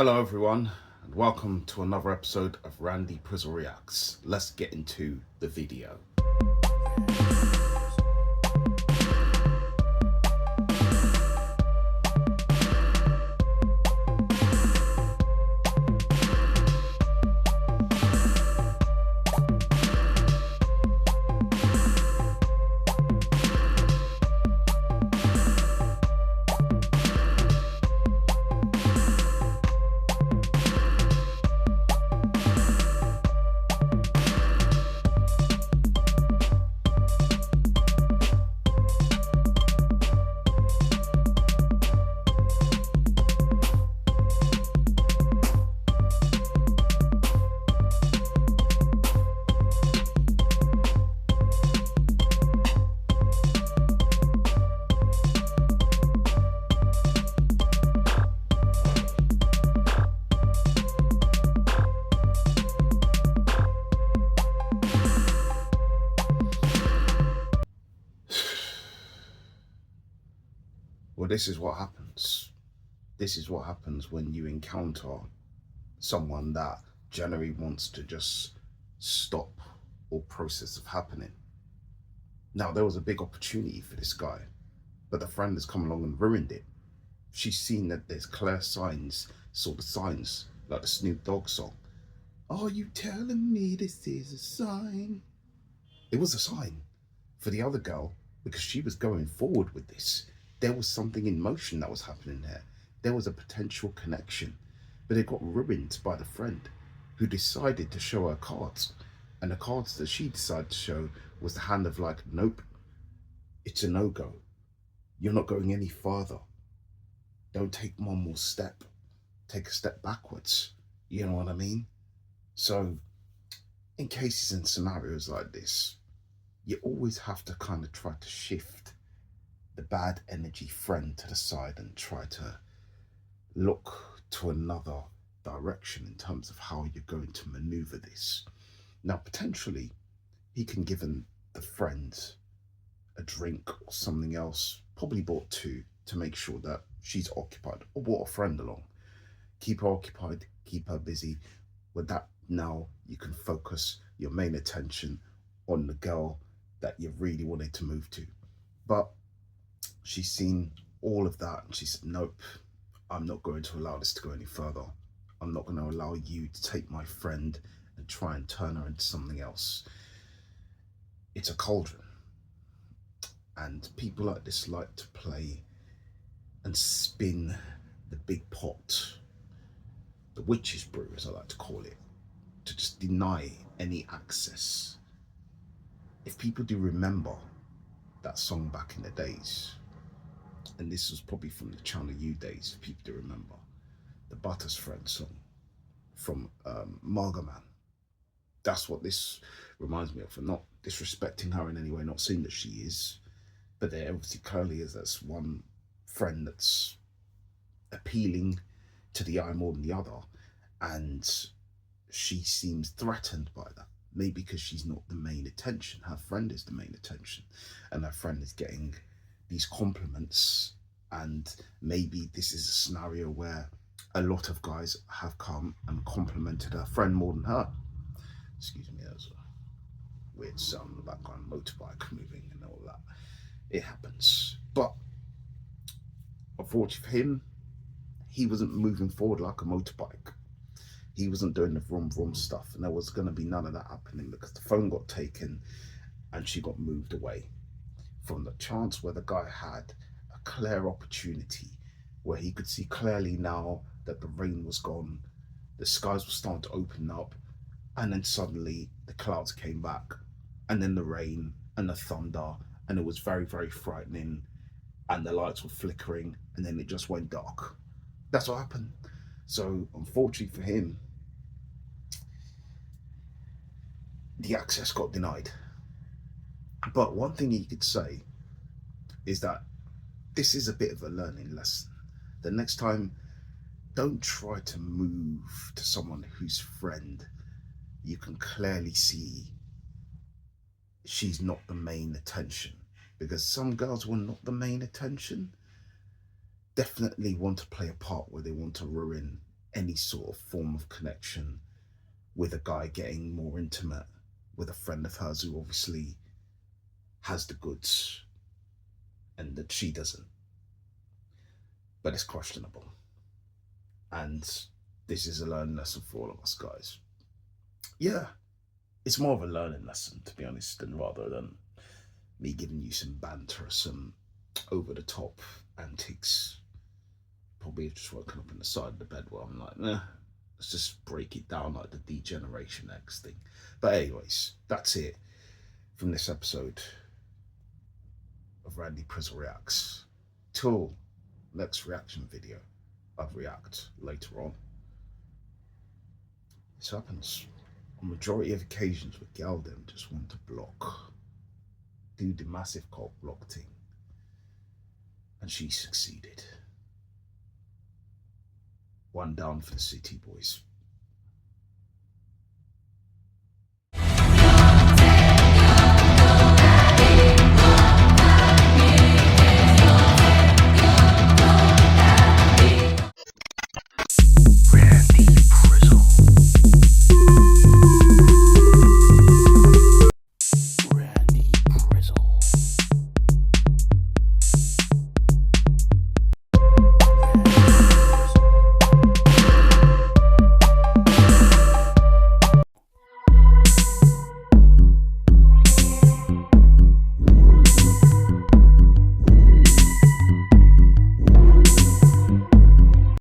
Hello everyone, and welcome to another episode of Randy Prizzle Reacts. Let's get into the video. Well, this is what happens. This is what happens when you encounter someone that generally wants to just stop all process of happening. Now, there was a big opportunity for this guy, but the friend has come along and ruined it. She's seen that there's clear signs, sort of signs, like the Snoop Dogg song. Are you telling me this is a sign? It was a sign for the other girl because she was going forward with this. There was something in motion that was happening there. There was a potential connection, but it got ruined by the friend who decided to show her cards. And the cards that she decided to show was the hand of like, nope, it's a no-go. You're not going any further. Don't take one more step. Take a step backwards. You know what I mean? So in cases and scenarios like this, you always have to kind of try to shift the bad energy friend to the side and try to look to another direction in terms of how you're going to maneuver this. Now, potentially, he can give the friend a drink or something else, probably bought two, to make sure that she's occupied, or brought a friend along. Keep her occupied, keep her busy. With that, now you can focus your main attention on the girl that you really wanted to move to. But she's seen all of that and she said, nope, I'm not going to allow this to go any further. I'm not going to allow you to take my friend and try and turn her into something else. It's a cauldron. And people like this like to play and spin the big pot, the witch's brew, as I like to call it, to just deny any access. If people do remember that song back in the days, and this was probably from the Channel U days, if people do remember, the Butters Friend song from Margaman. That's what this reminds me of. I'm not disrespecting her in any way, not saying that she is, but there obviously clearly is that's one friend that's appealing to the eye more than the other, and she seems threatened by that. Maybe because she's not the main attention. Her friend is the main attention, and her friend is getting these compliments. And maybe this is a scenario where a lot of guys have come and complimented her friend more than her. Excuse me, there's a weird sound in the background, motorbike moving and all that. It happens. But unfortunately for him, he wasn't moving forward like a motorbike. He wasn't doing the vroom vroom stuff, and there was going to be none of that happening because the phone got taken and she got moved away from the chance where the guy had a clear opportunity where he could see clearly now that the rain was gone, the skies were starting to open up, and then suddenly the clouds came back, and then the rain and the thunder, and it was very, very frightening, and the lights were flickering, and then it just went dark. That's what happened. So unfortunately for him, the access got denied. But one thing he could say is that this is a bit of a learning lesson. The next time, don't try to move to someone whose friend you can clearly see she's not the main attention. Because some girls were not the main attention, definitely want to play a part where they want to ruin any sort of form of connection with a guy getting more intimate with a friend of hers who obviously has the goods and that she doesn't. But it's questionable. And this is a learning lesson for all of us guys. Yeah, it's more of a learning lesson, to be honest, than rather than me giving you some banter, some over the top antics. Probably just woken up in the side of the bed where I'm like, let's just break it down like the Degeneration X thing. But anyways, that's it from this episode of Randy Prizzle Reacts. Till next reaction video, I'll react later on. This happens on majority of occasions with gal them just want to do the massive Cockblocked thing, and she succeeded. One down for the City Boys.